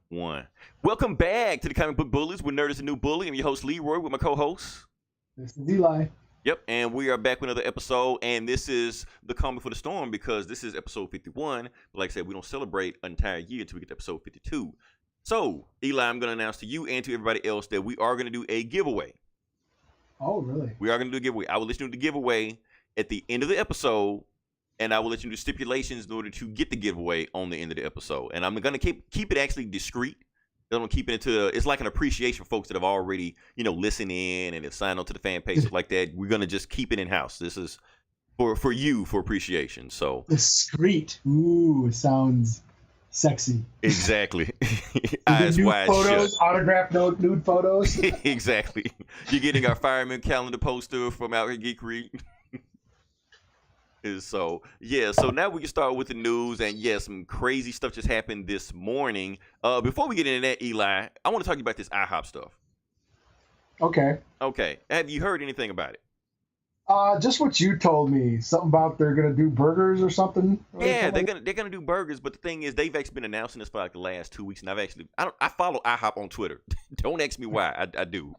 One. Welcome back to the Comic Book Bullies with Nerd is the New Bully. I'm your host, Leroy, with my co-host. This is Eli. Yep, and we are back with another episode, and this is the Calm Before the Storm because this is episode 51. But like I said, we don't celebrate an entire year until we get to episode 52. So, Eli, I'm going to announce to you and to everybody else that we are going to do a giveaway. Oh, really? We are going to do a giveaway. I will let you know the giveaway at the end of the episode, and I will let you know the stipulations in order to get the giveaway on the end of the episode. And I'm going to keep it actually discreet. I'm going to keep it it's like an appreciation for folks that have already, listened in and have signed on to the fan page, stuff like that. We're going to just keep it in-house. This is for you, for appreciation. So discreet. Ooh, sounds sexy. Exactly. Eyes wide photos, shut. Autographed nude photos. Exactly. You're getting our fireman calendar poster from Out Here Geekery. So now we can start with the news, and some crazy stuff just happened this morning. Before we get into that, Eli, I want to talk to you about this IHOP stuff. Okay. Have you heard anything about it? Just what you told me. Something about they're gonna do burgers or something. Yeah, they're gonna do burgers, but the thing is, they've actually been announcing this for like the last 2 weeks, and I follow IHOP on Twitter. Don't ask me why. I do.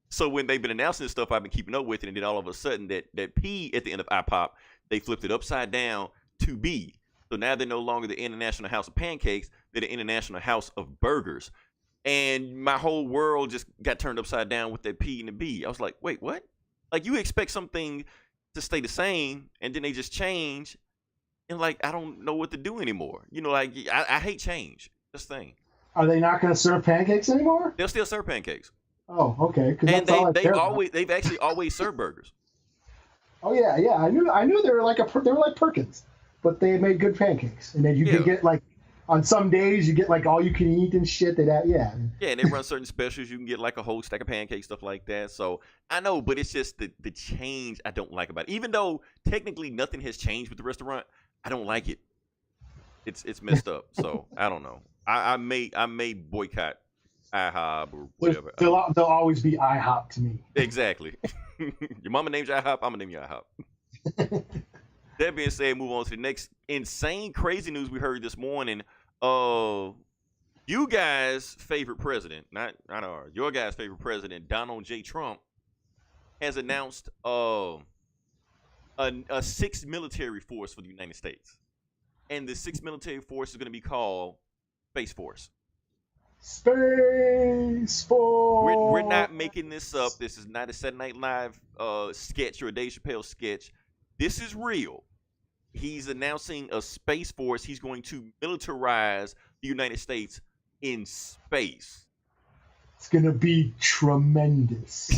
So when they've been announcing this stuff, I've been keeping up with it, and then all of a sudden that P at the end of IPOP, they flipped it upside down to B. So now they're no longer the International House of Pancakes, they're the International House of Burgers. And my whole world just got turned upside down with that P and the B. I was like, wait, what? Like, you expect something to stay the same, and then they just change, and I don't know what to do anymore. I hate change. That's the thing. Are they not gonna serve pancakes anymore? They'll still serve pancakes. Oh, okay. And they've actually always served burgers. Oh yeah. I knew they were like Perkins, but they made good pancakes, and then you could get on some days you get all you can eat and shit. Yeah, and they run certain specials. You can get a whole stack of pancakes, stuff like that. So I know, but it's just the change I don't like about it. Even though technically nothing has changed with the restaurant, I don't like it. It's messed up. So I don't know. I may boycott IHOP or whatever. They'll always be IHOP to me. Exactly. Your mama names you IHOP, I'm gonna name you IHOP. That being said, move on to the next insane, crazy news we heard this morning. You guys' favorite president, your guys' favorite president, Donald J. Trump, has announced a sixth military force for the United States, and the sixth military force is going to be called Space Force. Space Force. We're not making this up. This is not a Saturday Night Live sketch or a Dave Chappelle sketch. This is real. He's announcing a Space Force. He's going to militarize the United States in space. It's going to be tremendous.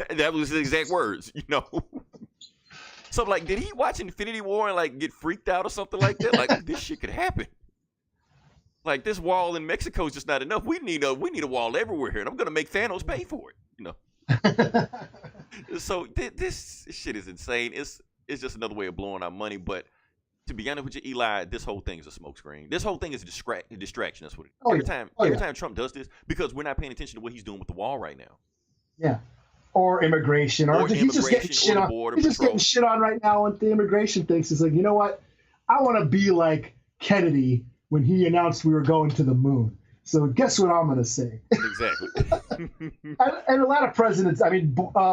That was his exact words, So, did he watch Infinity War and, get freaked out or something like that? This shit could happen. This wall in Mexico is just not enough. We need a wall everywhere here, and I'm going to make Thanos pay for it, So, this shit is insane. It's just another way of blowing our money, but to be honest with you, Eli, this whole thing is a smokescreen. This whole thing is a distraction. That's what it is. Every time Trump does this, because we're not paying attention to what he's doing with the wall right now. Yeah. Or immigration. Or he's just getting shit on. He's just getting shit on right now with the immigration things. He's like, you know what? I want to be like Kennedy when he announced we were going to the moon. So guess what I'm going to say? Exactly. and a lot of presidents,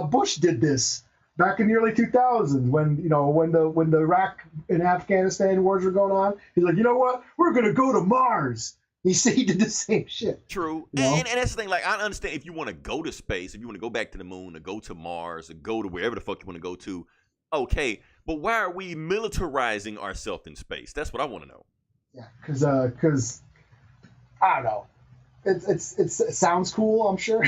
Bush did this back in the early 2000s when the Iraq and Afghanistan wars were going on. He's like, you know what? We're going to go to Mars. He did the same shit. True. And that's the thing. I understand if you want to go to space, if you want to go back to the moon or go to Mars or go to wherever the fuck you want to go to, okay. But why are we militarizing ourselves in space? That's what I want to know. Yeah, because I don't know. It sounds cool, I'm sure.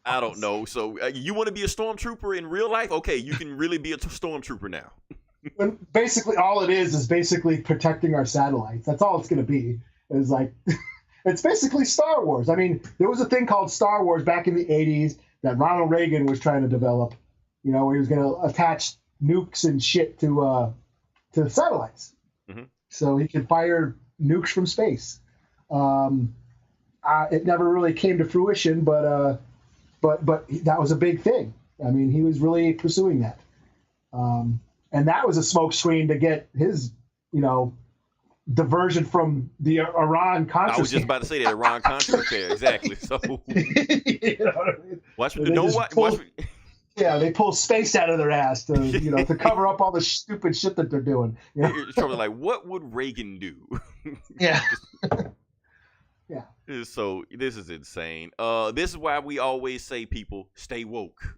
I don't know. So you want to be a stormtrooper in real life? Okay, you can really be a stormtrooper now. And basically, all it is basically protecting our satellites. That's all it's going to be. It's basically Star Wars. There was a thing called Star Wars back in the 80s that Ronald Reagan was trying to develop. Where he was going to attach nukes and shit to satellites, so he could fire nukes from space. It never really came to fruition, but that was a big thing. He was really pursuing that. And that was a smokescreen to get his, diversion from the Iran Contra. I was just about to say that Iran Contra affair, exactly. So you know what I mean? watch. They Don't just watch. pull- Yeah, they pull space out of their ass to to cover up all the stupid shit that they're doing. You know? It's probably like, what would Reagan do? Yeah. Yeah. So this is insane. This is why we always say, people, stay woke.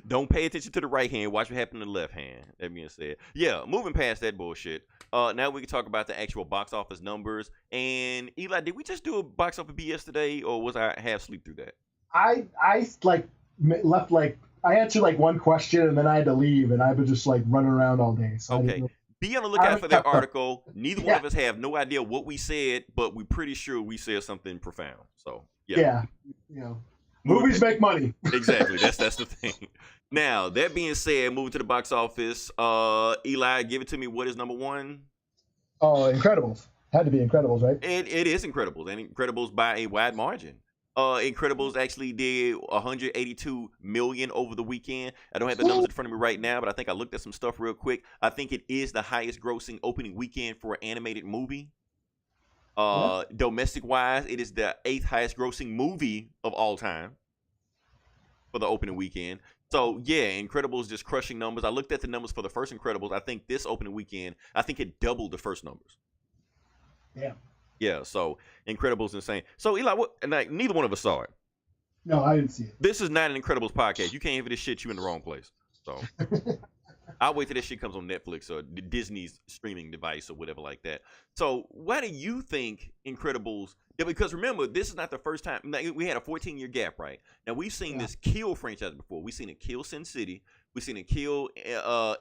Don't pay attention to the right hand. Watch what happened to the left hand. That being said, yeah, moving past that bullshit. Now we can talk about the actual box office numbers. And Eli, did we just do a box office BS today, or was I half asleep through that? I left I answered like one question and then I had to leave and I was just like running around all day. So Okay. Be on the lookout for that article. Neither one of us have no idea what we said, but we're pretty sure we said something profound. So yeah. Movies make money. Exactly. That's the thing. Now, that being said, moving to the box office, Eli, give it to me. What is number one? Oh, Incredibles. Had to be Incredibles, right? It is Incredibles, and Incredibles by a wide margin. Incredibles actually did 182 million over the weekend. I don't have the numbers in front of me right now, but I think I looked at some stuff real quick. I think it is the highest grossing opening weekend for an animated movie. Domestic wise, it is the 8th highest grossing movie of all time for the opening weekend. So yeah, Incredibles just crushing numbers. I looked at the numbers for the first Incredibles. I think this opening weekend, I think it doubled the first numbers. Yeah. Yeah, so Incredibles insane. So Eli, neither one of us saw it. No, I didn't see it. This is not an Incredibles podcast. You can't hear this shit. You in the wrong place. So I'll wait till this shit comes on Netflix or Disney's streaming device or whatever like that. So why do you think Incredibles? Because remember, this is not the first time. We had a 14-year gap, right? Now we've seen this kill franchise before. We've seen it kill Sin City. We've seen it kill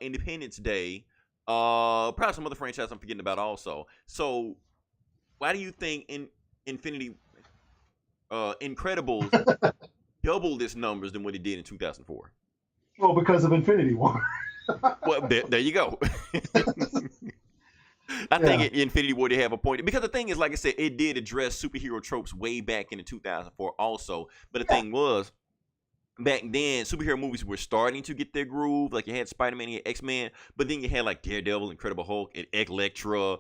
Independence Day. Probably some other franchise I'm forgetting about also. So why do you think Incredibles doubled its numbers than what it did in 2004? Well, because of Infinity War. Well, there you go. I think Infinity War did have a point. Because the thing is, like I said, it did address superhero tropes way back in 2004 also. But the thing was, back then, superhero movies were starting to get their groove. Like, you had Spider-Man, you had X-Men. But then you had, like, Daredevil, Incredible Hulk, and Elektra,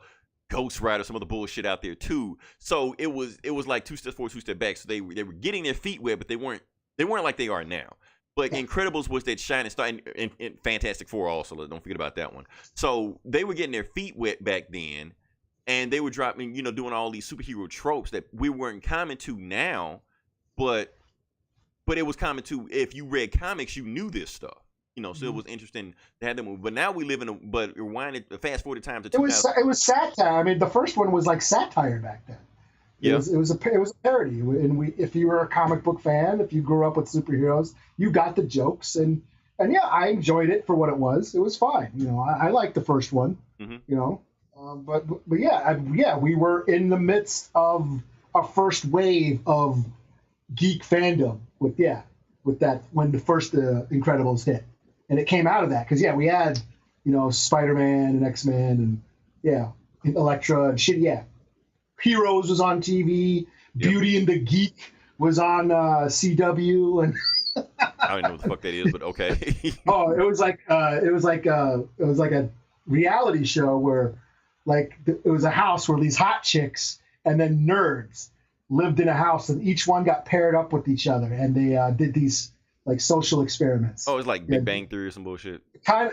Ghost Rider, some other bullshit out there, too. So it was like 2 steps forward, 2 steps back. So they were getting their feet wet, but they weren't like they are now. But Incredibles was that shining star, and Fantastic Four also. Don't forget about that one. So they were getting their feet wet back then, and they were dropping, doing all these superhero tropes that we weren't common to now, but it was common to, if you read comics, you knew this stuff. So it was interesting to have them. But now we live in fast forward times to 2000. It was satire. I mean, the first one was like satire back then. It was a parody, and if you were a comic book fan, if you grew up with superheroes, you got the jokes, and yeah, I enjoyed it for what it was. It was fine, I liked the first one, but yeah, we were in the midst of a first wave of geek fandom with that when the first Incredibles hit, and it came out of that because we had Spider-Man and X-Men and Elektra and shit, Heroes was on TV. Beauty and the Geek was on CW, and I don't know what the fuck that is, but okay. it was like a reality show where, it was a house where these hot chicks and then nerds lived in a house, and each one got paired up with each other, and they did these social experiments. Oh, it's like Big Bang Theory or some bullshit.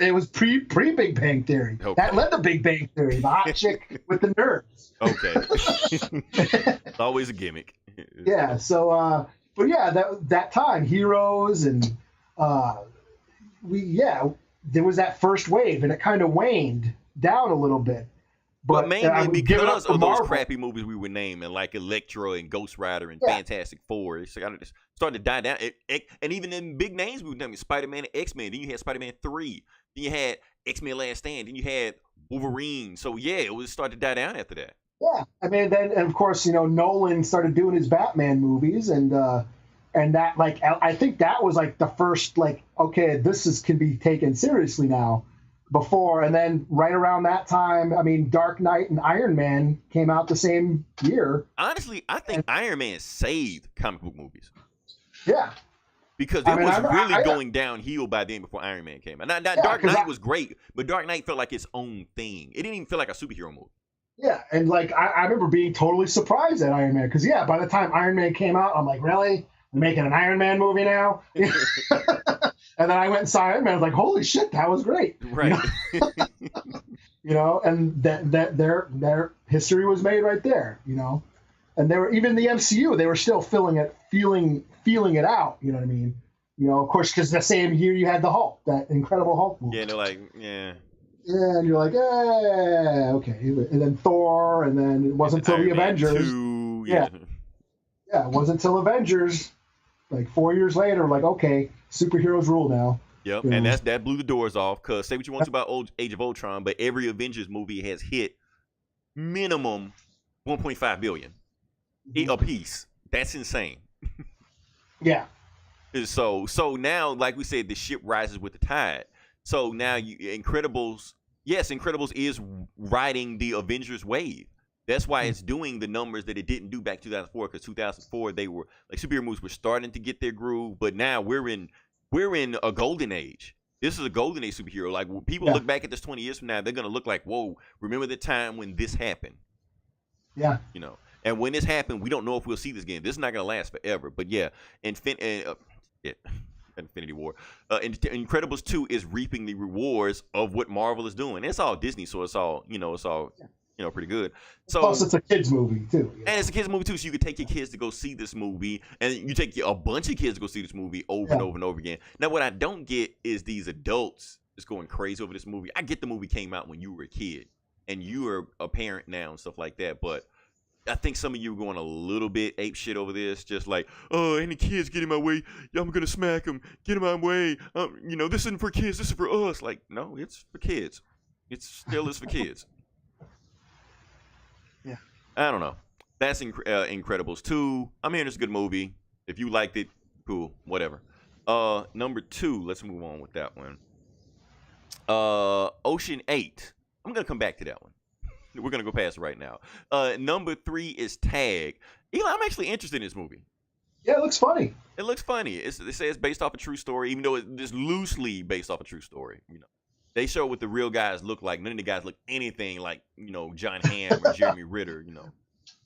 It was pre Big Bang Theory. Okay. That led to Big Bang Theory. The hot chick with the nerds. Okay. It's always a gimmick. Yeah. So, but that time, Heroes and there was that first wave, and it kind of waned down a little bit. But mainly because of those crappy movies we were naming, like Elektra and Ghost Rider and Fantastic Four. It's starting to die down. And even in big names we were naming, Spider-Man and X-Men. Then you had Spider-Man 3. Then you had X-Men Last Stand. Then you had Wolverine. So, it was starting to die down after that. Yeah. I mean, and of course, Nolan started doing his Batman movies. And that, I think that was, the first, okay, can be taken seriously now. Before, and then right around that time, I mean, Dark Knight and Iron Man came out the same year. Honestly, I think Iron Man saved comic book movies. Yeah. because I it mean, was I- really I- going downhill by then before Iron Man came out. Now, Yeah, Dark 'cause Knight was great, but Dark Knight felt like its own thing. It didn't even feel like a superhero movie. Yeah, and like I remember being totally surprised at Iron Man because by the time Iron Man came out, I'm like, really? They're making an Iron Man movie now? And then I went and saw Iron Man. I was like, holy shit, that was great. Right. And that their history was made right there. And they were even the MCU. They were still feeling it out. You know what I mean? Of course, because the same year you had the Hulk, that Incredible Hulk movie. Yeah, and they're like, yeah. Yeah, and you're like, okay. And then Thor, and then it wasn't until the Iron Man Avengers. 2, Yeah, it wasn't until Avengers, like 4 years later, like, okay, superheroes rule now. Yep, You know? and that blew the doors off. Cause say what you want to about Age of Ultron, but every Avengers movie has hit minimum 1.5 billion a piece. That's insane. Yeah. So now, like we said, the ship rises with the tide. So now Incredibles is riding the Avengers wave. That's why it's doing the numbers that it didn't do back 2004. Because 2004 they were like superhero movies were starting to get their groove, but now we're in a golden age. This is a golden age superhero. Like when people look back at this 20 years from now, they're gonna look like, whoa, remember the time when this happened? Yeah. And when this happened, we don't know if we'll see this again. This is not gonna last forever. But yeah, Infinity War. Incredibles 2 is reaping the rewards of what Marvel is doing. It's all Disney, so it's all pretty good. So Plus, it's a kids movie too. and it's a kids movie too, so you could take your kids to go see this movie, and you take a bunch of kids to go see this movie over and over and over again. Now, what I don't get is these adults just going crazy over this movie. I get the movie came out when you were a kid, and you are a parent now and stuff like that, but I think some of you are going a little bit ape shit over this, just like, oh, any kids get in my way, I'm gonna smack them, get in my way. This isn't for kids, this is for us. Like, no, it's for kids. It still is for kids. Yeah. I don't know. That's Incredibles 2. I'm hearing it's a good movie. If you liked it, cool, whatever. Number 2, let's move on with that one. Ocean 8. I'm gonna come back to that one. We're gonna go past it right now. Number 3 is Tag. Eli, I'm actually interested in this movie. Yeah, it looks funny. It looks funny. They say it's based off a true story, even though it's loosely based off a true story. They show what the real guys look like. None of the guys look anything like John Hamm or Jeremy Ritter.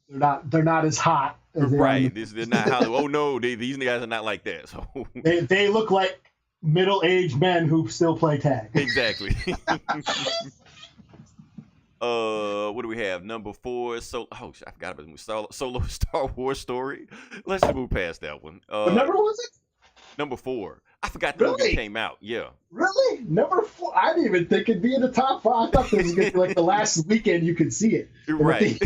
They're not as hot as they right. are. They're not how. Oh no, these guys are not like that. So they look like middle-aged men who still play tag. Exactly. What do we have? Number 4. I forgot about the Solo Star Wars Story. Let's move past that one. What number was it? Number 4. I forgot the movie came out. Yeah. Really? Number 4? I didn't even think it'd be in the top 5. I thought this was gonna be like the last weekend you could see it. Right.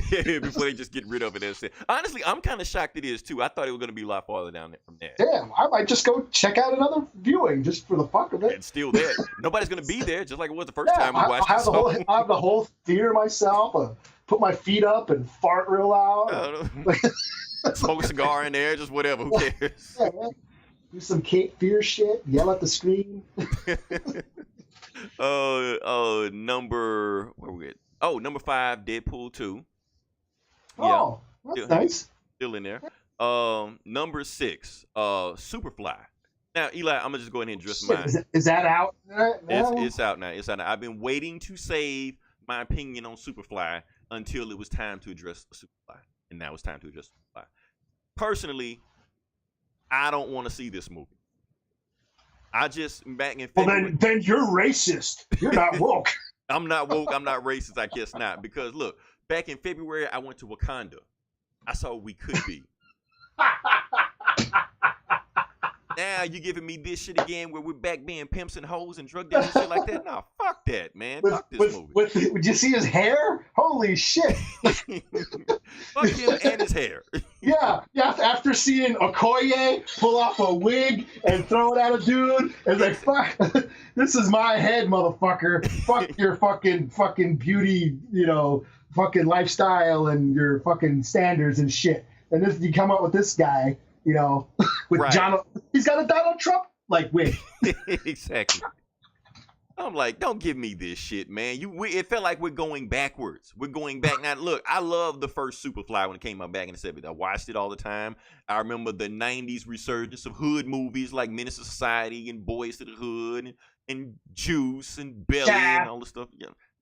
Before they just get rid of it. Honestly, I'm kind of shocked it is too. I thought it was going to be a lot farther down from there. Damn, I might just go check out another viewing just for the fuck of it. And still there. Nobody's going to be there, just like it was the first time we watched I'll it. have the whole theater myself. Put my feet up and fart real loud. Smoke a cigar in there, just whatever. Who cares? Yeah, man. Do some Cape Fear shit. Yell at the screen. Number 5, Deadpool 2. Oh, that's nice. Still in there. Number 6, Superfly. Now, Eli, I'm gonna just go ahead and address mine. Is that out? It's out now. It's out now. I've been waiting to save my opinion on Superfly until it was time to address Superfly, and now it's time to address Superfly. Personally, I don't want to see this movie. Back in February. Well, then you're racist. You're not woke. I'm not woke. I'm not racist. I guess not. Because look, back in February, I went to Wakanda. I saw what we could be. Now you giving me this shit again where we're back being pimps and hoes and drug dealers and shit like that? Nah, fuck that, man. Fuck this movie. Did you see his hair? Holy shit. Fuck him and his hair. Yeah. After seeing Okoye pull off a wig and throw it at a dude, it's like, fuck, this is my head, motherfucker. Fuck your fucking beauty, fucking lifestyle and your fucking standards and shit. And this, you come up with this guy, with right. he's got a Donald Trump like wig. Exactly. I'm like, don't give me this shit, man. It felt like we're going backwards. We're going back. Now, look, I love the first Superfly when it came out back in the 70s. I watched it all the time. I remember the 90s resurgence of hood movies like Menace to Society and Boys to the Hood and Juice and Belly and all this stuff.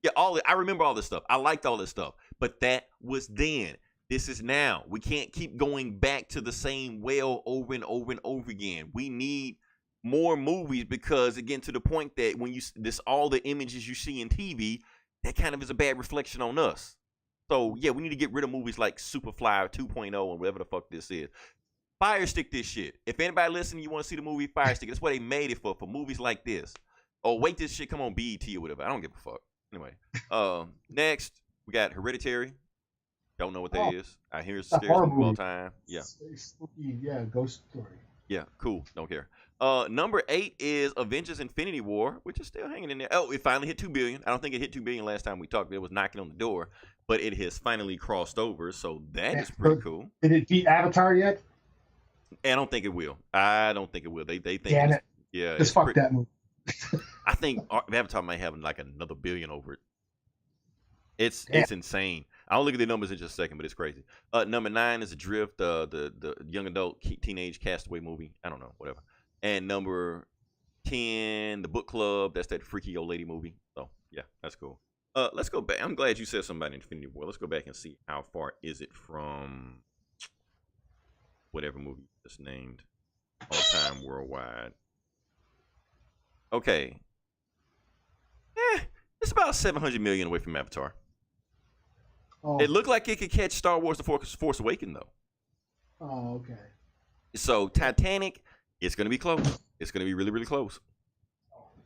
Yeah, I remember all this stuff. I liked all this stuff. But that was then. This is now. We can't keep going back to the same well over and over and over again. We need more movies because, again, to the point that when all the images you see in TV, that kind of is a bad reflection on us. So yeah, we need to get rid of movies like Superfly 2.0 and whatever the fuck this is. Fire stick this shit. If anybody listening, you want to see the movie, fire stick. That's what they made it for movies like this. Oh, wait, this shit come on BET or whatever. I don't give a fuck. Anyway, next we got Hereditary. Don't know what that is. I hear it's the scariest movie of all time. Yeah. Yeah, ghost story. Yeah, cool. Don't care. Number 8 is Avengers: Infinity War, which is still hanging in there. Oh, it finally hit $2 billion. I don't think it hit $2 billion last time we talked. It was knocking on the door, but it has finally crossed over, so that is pretty cool. Did it beat Avatar yet? I don't think it will. I don't think it will. They think Damn it. Yeah. Just fuck that movie. I think Avatar might have like another $1 billion over it. It's insane. I'll look at the numbers in just a second, but it's crazy. Number 9 is Adrift, the young adult teenage castaway movie. I don't know, whatever. And number 10, The Book Club. That's that freaky old lady movie. So yeah, that's cool. Let's go back. I'm glad you said something about Infinity War. Let's go back and see how far is it from whatever movie you just named. All time worldwide. Okay. It's about 700 million away from Avatar. Oh. It looked like it could catch Star Wars: The Force Awakens, though. Oh, okay. So Titanic, it's going to be close. It's going to be really, really close.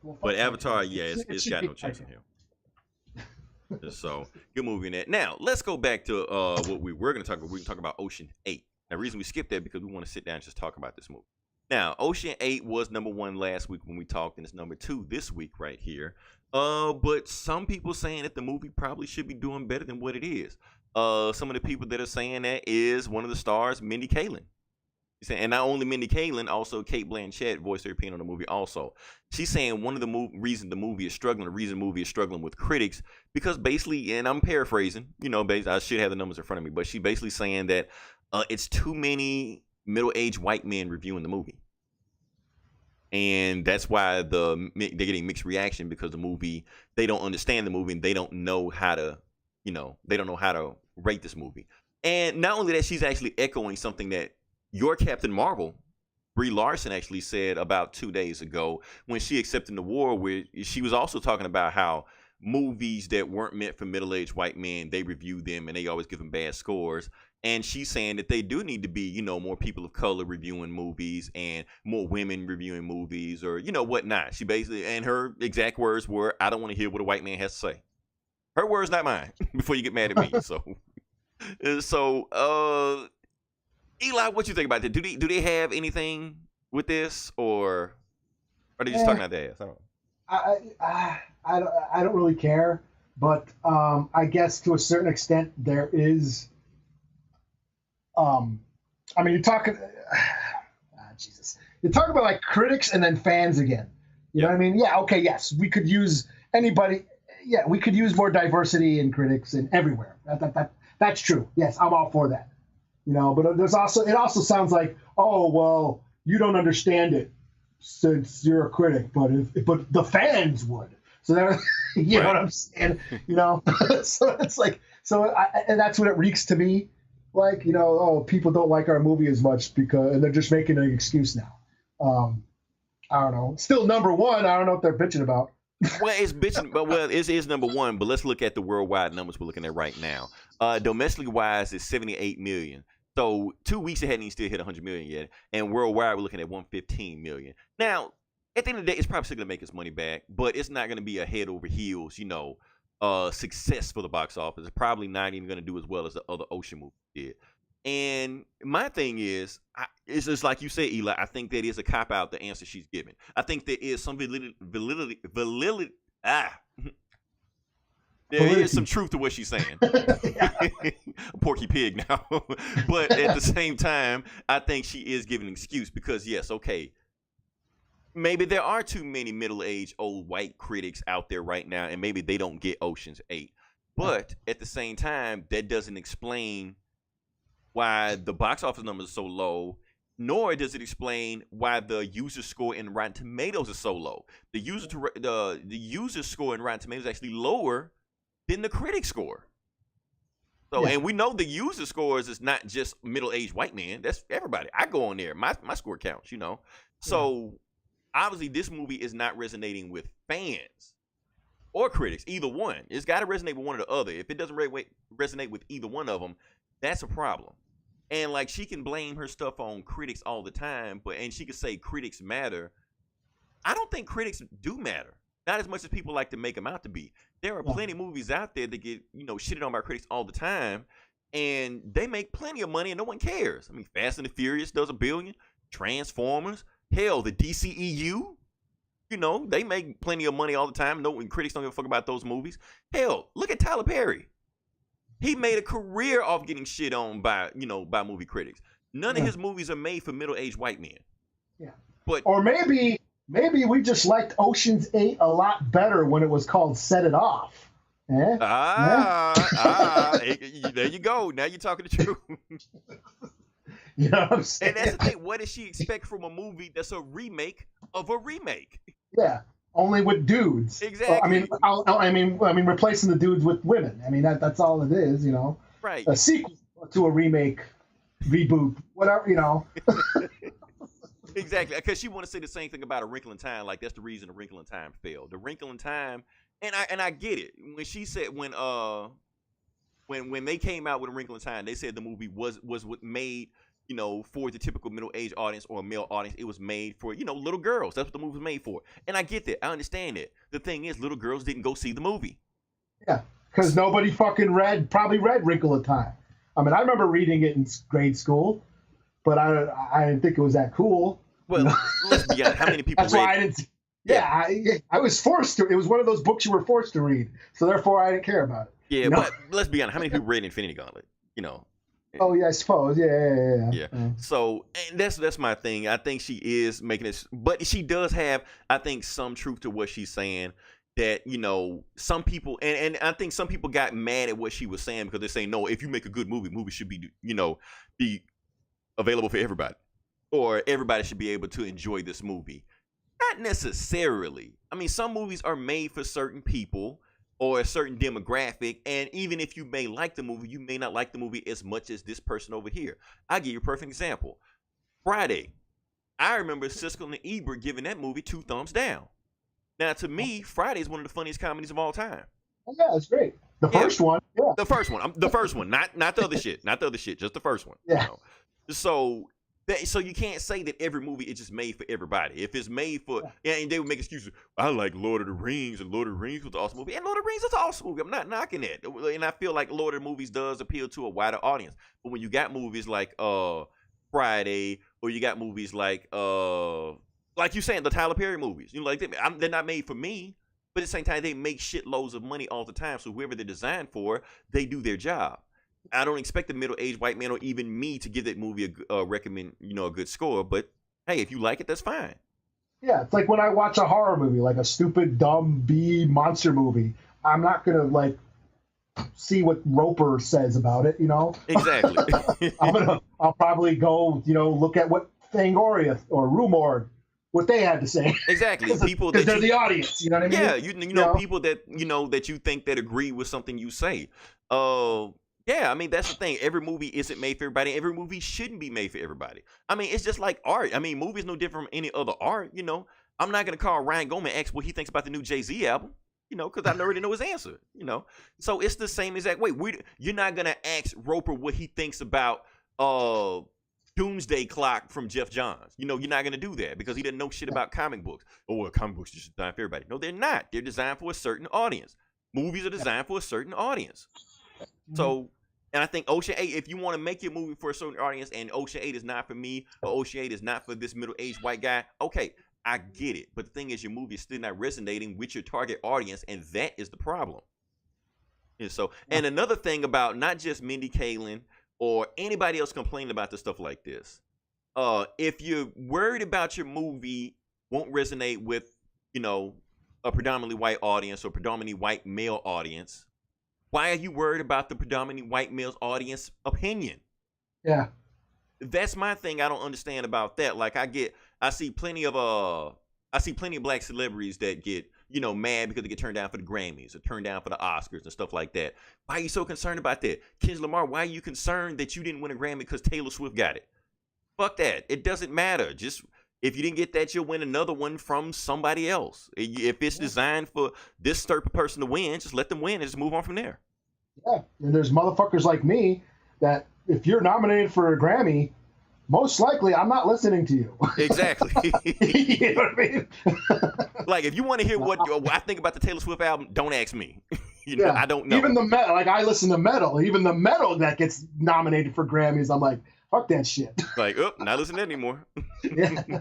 Well, but Avatar, yeah, it's got no chance in here. So, good movie in that. Now, let's go back to what we were going to talk about. We're going to talk about Ocean 8. Now, the reason we skipped that because we want to sit down and just talk about this movie. Now, Ocean 8 was number 1 last week when we talked, and it's number 2 this week right here. But some people saying that the movie probably should be doing better than what it is. Some of the people that are saying that is one of the stars, Mindy Kaling. And not only Mindy Kaling, also Cate Blanchett voiced her opinion on the movie also. She's saying one of the reason the movie is struggling, the reason the movie is struggling with critics, because basically, and I'm paraphrasing, I should have the numbers in front of me, but she's basically saying that it's too many middle-aged white men reviewing the movie. And that's why they're getting mixed reaction because the movie, they don't understand the movie and they don't know how to, they don't know how to rate this movie. And not only that, she's actually echoing something that your Captain Marvel, Brie Larson, actually said about 2 days ago when she accepted the award, where she was also talking about how movies that weren't meant for middle-aged white men, they review them and they always give them bad scores. And she's saying that they do need to be, more people of color reviewing movies and more women reviewing movies or, whatnot. She basically, and her exact words were, I don't want to hear what a white man has to say. Her words, not mine, before you get mad at me. So, Eli, what you think about that? Do they have anything with this or are they just talking out their ass? I don't really care, but I guess to a certain extent there is. You're talking. Jesus, you're talking about like critics and then fans again. You know what I mean? Yeah. Okay. Yes, we could use anybody. Yeah, we could use more diversity in critics and everywhere. That's true. Yes, I'm all for that. But it also sounds like, oh well, you don't understand it since you're a critic, but the fans would. So that, you know what I'm saying? So it's like, and that's what it reeks to me. Like, people don't like our movie as much and they're just making an excuse now. I don't know. Still number 1. I don't know what they're bitching about. Well, it's bitching, but it is number 1. But let's look at the worldwide numbers we're looking at right now. Domestically wise, it's 78 million. So 2 weeks ahead, and he still hit 100 million yet. And worldwide, we're looking at 115 million. Now, at the end of the day, it's probably still gonna make its money back, but it's not gonna be a head over heels, success for the box office. It's probably not even gonna do as well as the other Ocean movie did. And my thing is, it's just like you said, Eli. I think that is a cop out. The answer she's giving. I think there is some validity. There is some truth to what she's saying. Porky Pig now. But at the same time, I think she is giving an excuse because, yes, okay, maybe there are too many middle-aged old white critics out there right now, and maybe they don't get Ocean's 8. But at the same time, that doesn't explain why the box office numbers are so low, nor does it explain why the user score in Rotten Tomatoes is so low. The user score in Rotten Tomatoes is actually lower than the critic score. So, and we know the user scores is not just middle-aged white men. That's everybody. I go on there. My score counts, you know. So obviously this movie is not resonating with fans or critics, either one. It's got to resonate with one or the other. If it doesn't resonate with either one of them, that's a problem. And like, she can blame her stuff on critics all the time, and she can say critics matter. I don't think critics do matter. Not as much as people like to make them out to be. There are plenty of movies out there that get, shitted on by critics all the time, and they make plenty of money and no one cares. I mean, Fast and the Furious does $1 billion. Transformers, hell, the DCEU, they make plenty of money all the time. No, and critics don't give a fuck about those movies. Hell, look at Tyler Perry. He made a career off getting shit on by movie critics. None of his movies are made for middle-aged white men. Yeah. Or maybe we just liked Ocean's 8 a lot better when it was called Set It Off. There you go. Now you're talking the truth. You know what I'm saying? And that's the thing. What does she expect from a movie that's a remake of a remake? Yeah, only with dudes. Exactly. I mean, replacing the dudes with women. I mean, that's all it is, Right. A sequel to a remake, reboot, whatever, Exactly, because she want to say the same thing about A Wrinkle in Time. Like, that's the reason A Wrinkle in Time failed. The Wrinkle in Time, and I get it. When she said when they came out with A Wrinkle in Time, they said the movie was made, for the typical middle-aged audience or a male audience. It was made for, little girls. That's what the movie was made for. And I get that. I understand that. The thing is, little girls didn't go see the movie. Yeah, because nobody fucking probably read Wrinkle in Time. I mean, I remember reading it in grade school, but I didn't think it was that cool. Well, let's be honest. How many people That's why I didn't. Yeah, I was forced to. It was one of those books you were forced to read, so therefore I didn't care about it. Yeah, but let's be honest. How many people read Infinity Gauntlet? Oh yeah, I suppose. Yeah. So, and that's my thing. I think she is making this, but she does have, I think, some truth to what she's saying. That some people, and I think some people got mad at what she was saying because they're saying, no, if you make a good movie should be be available for everybody, or everybody should be able to enjoy this movie. Not necessarily. I mean, some movies are made for certain people or a certain demographic, and even if you may like the movie, you may not like the movie as much as this person over here. I'll give you a perfect example. Friday. I remember Siskel and Ebert giving that movie 2 thumbs down. Now, to me, Friday is one of the funniest comedies of all time. Oh, yeah, it's great. The first one. Yeah. The first one. The first one. Not the other shit. Not the other shit. Just the first one. Yeah. So you can't say that every movie is just made for everybody. If it's made for, and they would make excuses. I like Lord of the Rings, and Lord of the Rings was an awesome movie, and Lord of the Rings is an awesome movie. I'm not knocking that, and I feel like Lord of the Movies does appeal to a wider audience. But when you got movies like Friday, or you got movies like you saying the Tyler Perry movies, they're not made for me. But at the same time, they make shitloads of money all the time. So whoever they're designed for, they do their job. I don't expect the middle-aged white man or even me to give that movie a good score. But hey, if you like it, that's fine. Yeah, it's like when I watch a horror movie, like a stupid, dumb B monster movie. I'm not gonna see what Roper says about it. Exactly. I'll probably go look at what Fangoria or Rumor, what they had to say. Exactly. People because they're the audience. You know what I mean? Yeah, people that that you think that agree with something you say. Yeah, I mean, that's the thing. Every movie isn't made for everybody. Every movie shouldn't be made for everybody. I mean, it's just like art. I mean, movies no different from any other art. I'm not gonna call Ryan Goldman and ask what he thinks about the new Jay-Z album. Because I already know his answer. So it's the same exact way. You're not gonna ask Roper what he thinks about Doomsday Clock from Jeff Johns. You're not gonna do that because he doesn't know shit about comic books. Oh, well, comic books are just designed for everybody. No, they're not. They're designed for a certain audience. Movies are designed for a certain audience. So, and I think Ocean 8, if you want to make your movie for a certain audience and Ocean 8 is not for me, or Ocean 8 is not for this middle-aged white guy, okay, I get it. But the thing is, your movie is still not resonating with your target audience, and that is the problem. And so, and another thing about not just Mindy Kaling or anybody else complaining about the stuff like this, if you're worried about your movie won't resonate with, you know, a predominantly white audience or predominantly white male audience, why are you worried about the predominantly white male audience opinion? Yeah. That's my thing. I don't understand about that. Like I see plenty of black celebrities that get, you know, mad because they get turned down for the Grammys or turned down for the Oscars and stuff like that. Why are you so concerned about that? Kendrick Lamar, why are you concerned that you didn't win a Grammy because Taylor Swift got it? Fuck that. It doesn't matter. Just if you didn't get that, you'll win another one from somebody else. If it's designed for this certain person to win, just let them win and just move on from there. Yeah, and there's motherfuckers like me that if you're nominated for a Grammy, most likely I'm not listening to you. Exactly. You know what I mean? Like, if you want to hear what I think about the Taylor Swift album, don't ask me. You know, I don't know. Even the metal, like I listen to metal. Even the metal that gets nominated for Grammys, I'm like, fuck that shit. Like, not listening to that anymore. Yeah.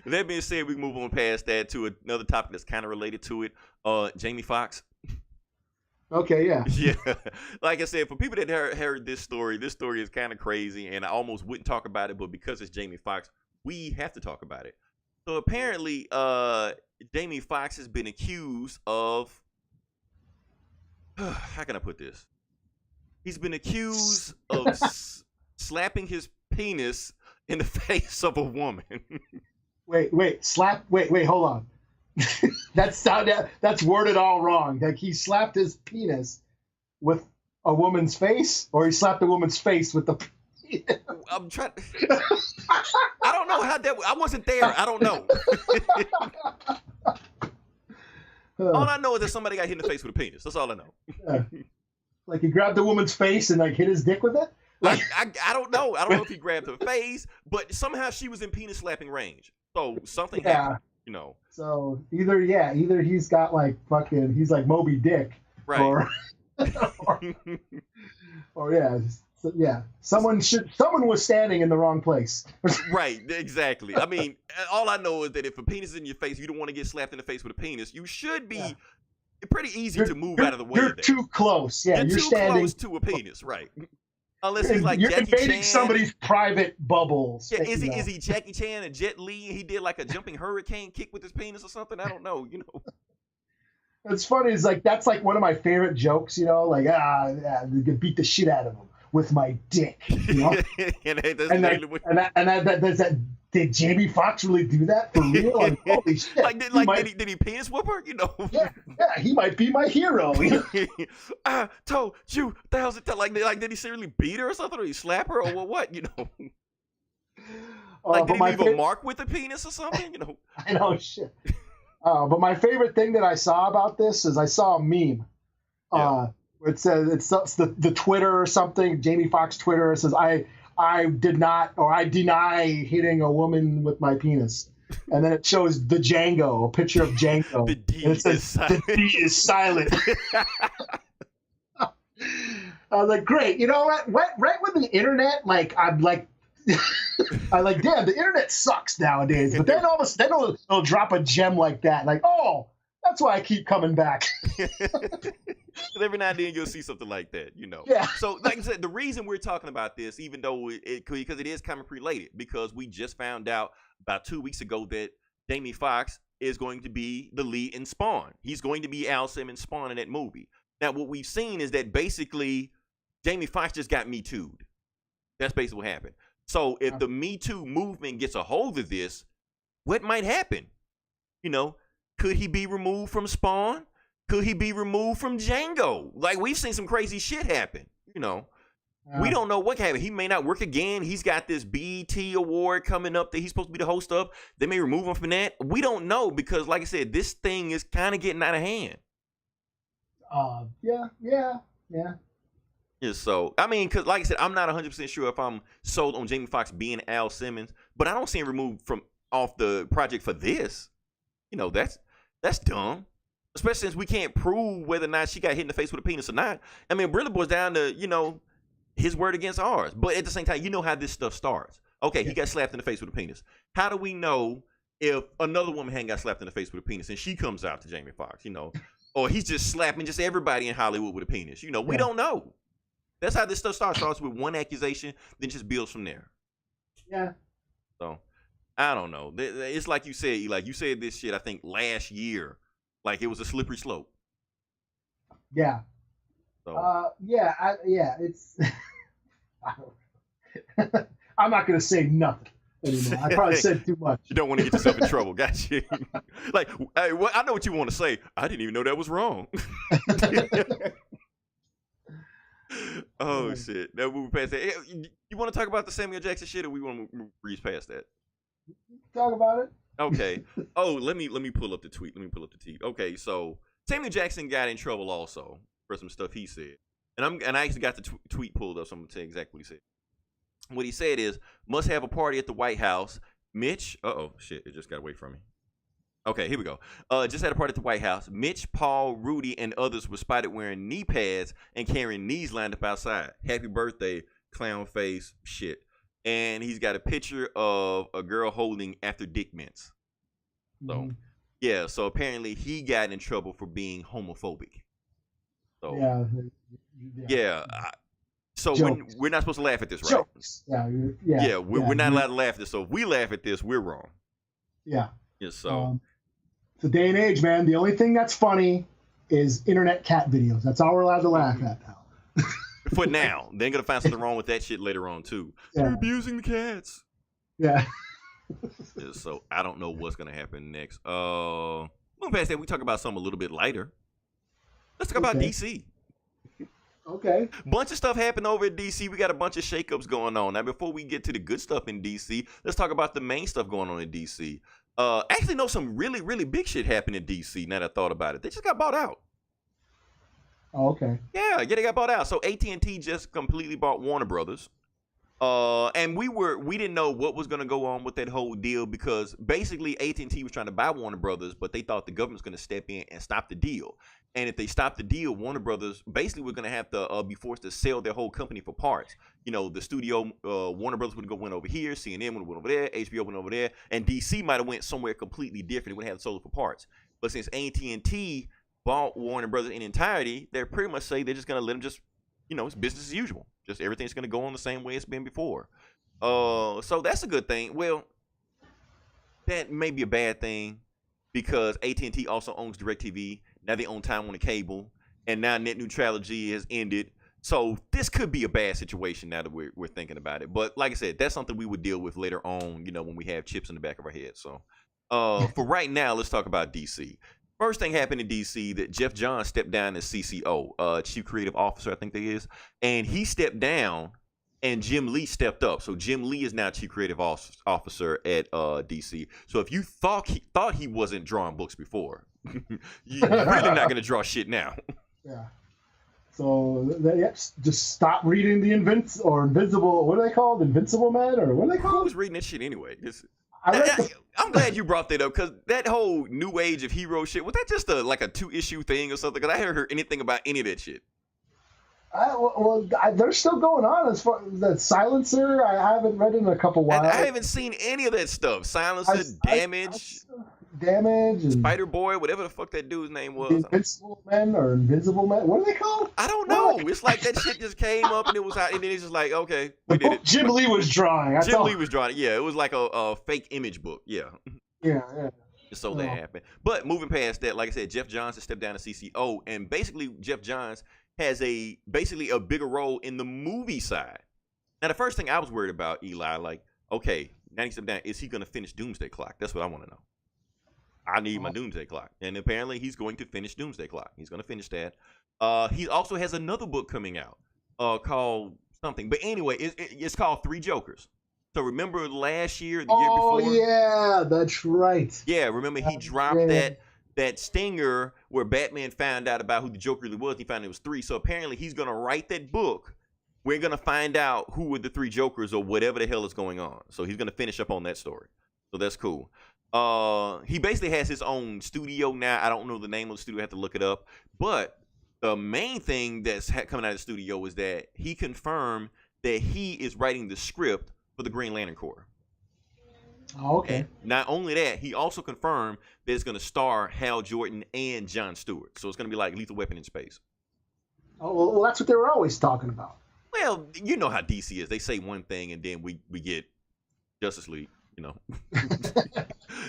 That being said, we can move on past that to another topic that's kind of related to it. Jamie Foxx. Okay, yeah. Yeah. Like I said, for people that heard this story is kind of crazy, and I almost wouldn't talk about it, but because it's Jamie Foxx, we have to talk about it. So apparently, Jamie Foxx has been accused of, how can I put this? He's been accused of slapping his penis in the face of a woman. Wait, hold on. That's worded all wrong. Like he slapped his penis with a woman's face, or he slapped a woman's face with the penis. I'm trying. I don't know how that. I wasn't there. I don't know. All I know is that somebody got hit in the face with a penis. That's all I know. Yeah. Like he grabbed the woman's face and like hit his dick with it. Like I don't know. I don't know if he grabbed her face, but somehow she was in penis slapping range. So something happened. You know. So either he's got like fucking, he's like Moby Dick, right? Or yeah, someone was standing in the wrong place. Right, exactly. I mean, all I know is that if a penis is in your face, you don't want to get slapped in the face with a penis. You should be pretty easy to move out of the way. You're too close. Yeah, you're too standing close to a penis, right? Unless he's like you're Jackie invading Chan. Somebody's private bubbles. Yeah, is he Jackie Chan and Jet Li? He did like a jumping hurricane kick with his penis or something. I don't know. You know. It's funny. It's like that's like one of my favorite jokes. You know, like beat the shit out of him with my dick. You know. Did Jamie Foxx really do that for real? Like, holy shit! Did he penis whoop her? You know? Yeah, he might be my hero. I told you 1,000 times. Like, did he seriously beat her or something, or he slap her, or what? You know? Did he leave a mark with the penis or something? You know? I know shit. But my favorite thing that I saw about this is I saw a meme. It says it's the Twitter or something. Jamie Foxx Twitter. It says I deny hitting a woman with my penis. And then it shows a picture of Django. The D is silent. The D is silent. I was like, great. You know what? Right with the internet, like, I'm like, I like, damn, the internet sucks nowadays. But then all of a sudden, they'll drop a gem like that. Like, oh, that's why I keep coming back. Every now and then you'll see something like that, you know. Yeah. So, like I said, the reason we're talking about this, even though because it is comic related, because we just found out about 2 weeks ago that Jamie Foxx is going to be the lead in Spawn. He's going to be Al Simmons' Spawn in that movie. Now, what we've seen is that basically Jamie Foxx just got Me Too'd. That's basically what happened. So, if the Me Too movement gets a hold of this, what might happen? You know, could he be removed from Spawn? Could he be removed from Django? Like, we've seen some crazy shit happen, you know. We don't know what happened. He may not work again. He's got this BET award coming up that he's supposed to be the host of. They may remove him from that. We don't know because, like I said, this thing is kind of getting out of hand. Yeah, so, I mean, because, like I said, I'm not 100% sure if I'm sold on Jamie Foxx being Al Simmons, but I don't see him removed off the project for this. You know, that's dumb. Especially since we can't prove whether or not she got hit in the face with a penis or not. I mean, it really boils down to, you know, his word against ours. But at the same time, you know how this stuff starts. Okay, he got slapped in the face with a penis. How do we know if another woman hadn't got slapped in the face with a penis and she comes out to Jamie Foxx, you know? Or he's just slapping just everybody in Hollywood with a penis. You know, we don't know. That's how this stuff starts. Starts with one accusation, then just builds from there. Yeah. So, I don't know. It's like you said, Eli. You said this shit, I think, last year. Like it was a slippery slope. Yeah. So Yeah. It's. I don't, I'm not gonna say nothing anymore. I probably said too much. you don't want to get yourself in trouble. Got you. Like, hey, I know what you want to say. I didn't even know that was wrong. Oh shit! Now moving past that, you want to talk about the Samuel Jackson shit, or we want to breeze past that? Talk about it. Okay. Oh, let me pull up the tweet. Let me pull up the tweet. Okay, so Samuel Jackson got in trouble also for some stuff he said, and I actually got the tweet pulled up, so I'm gonna tell you exactly what he said. What he said is, must have a party at the White House. Mitch, shit, it just got away from me. Okay, here we go. Just had a party at the White House. Mitch, Paul, Rudy, and others were spotted wearing knee pads and carrying knees lined up outside. Happy birthday, clown face, shit. And he's got a picture of a girl holding after dick mints. So, yeah, so apparently he got in trouble for being homophobic. So, yeah. So we're not supposed to laugh at this, right? Jokes. We're not allowed to laugh at this. So if we laugh at this, we're wrong. Yeah. Yeah. So it's a day and age, man. The only thing that's funny is internet cat videos. That's all we're allowed to laugh at now. For now, they're gonna find something wrong with that shit later on too. Yeah. They're abusing the cats. Yeah. Yeah. So I don't know what's gonna happen next. Moving past that, we talk about something a little bit lighter. Let's talk about DC. Okay. Bunch of stuff happened over at DC. We got a bunch of shakeups going on. Now, before we get to the good stuff in DC, let's talk about the main stuff going on in DC. Actually, no, some really, really big shit happened in DC. Now that I thought about it, they just got bought out. Oh, okay. Yeah, they got bought out. So AT&T just completely bought Warner Brothers. And we didn't know what was going to go on with that whole deal because basically AT&T was trying to buy Warner Brothers, but they thought the government was going to step in and stop the deal. And if they stopped the deal, Warner Brothers basically was going to have to be forced to sell their whole company for parts. You know, the studio, Warner Brothers would went over here, CNN would have went over there, HBO went over there, and DC might have went somewhere completely different. It would have sold it for parts. But since AT&T bought Warner Brothers in entirety, they're pretty much say they're just going to let them just, it's business as usual. Just everything's going to go on the same way it's been before. So that's a good thing. Well, that may be a bad thing because AT&T also owns DirecTV. Now they own Time Warner Cable, and now net neutrality has ended. So this could be a bad situation now that we're thinking about it. But like I said, that's something we would deal with later on, when we have chips in the back of our head. So for right now, let's talk about DC. First thing happened in DC that Jeff Johns stepped down as CCO, Chief Creative Officer, I think that is. And he stepped down and Jim Lee stepped up. So Jim Lee is now Chief Creative Officer at DC. So if you thought he wasn't drawing books before, you're really not going to draw shit now. Yeah. So just stop reading the Invincible. What are they called? Invincible Man, or what are they called? Who's reading that shit anyway? I'm glad you brought that up because that whole new age of hero shit, was that just a 2-issue thing or something? Because I haven't heard anything about any of that shit. They're still going on as far as that Silencer. I haven't read it in a couple while. I haven't seen any of that stuff. Silencer, Damage, and Spider Boy, whatever the fuck that dude's name was. Invincible Men or Invisible Men. What are they called? I don't know. It's like that shit just came up and it was out, and then it's just like, okay, we did it. Jim Lee was drawing. Jim Lee was drawing. Yeah, it was like a fake image book. Yeah. Yeah. So that happened. But moving past that, like I said, Jeff Johns has stepped down to CCO, and basically Jeff Johns has basically a bigger role in the movie side. Now, the first thing I was worried about, Eli, okay, now he stepped down, is he going to finish Doomsday Clock? That's what I want to know. I need my Doomsday Clock. And apparently he's going to finish Doomsday Clock. He's going to finish that. He also has another book coming out called something. But anyway, it's called Three Jokers. So remember last year, the year before? Oh, yeah, that's right. Yeah, remember he dropped that stinger where Batman found out about who the Joker really was. He found it was 3. So apparently he's going to write that book. We're going to find out who were the 3 Jokers or whatever the hell is going on. So he's going to finish up on that story. So that's cool. He basically has his own studio now. I don't know the name of the studio. I have to look it up. But the main thing that's coming out of the studio is that he confirmed that he is writing the script for the Green Lantern Corps. Oh, okay. And not only that, he also confirmed that it's going to star Hal Jordan and Jon Stewart. So it's going to be like Lethal Weapon in space. Oh, well, that's what they were always talking about. Well, you know how DC is. They say one thing and then we get Justice League. you know.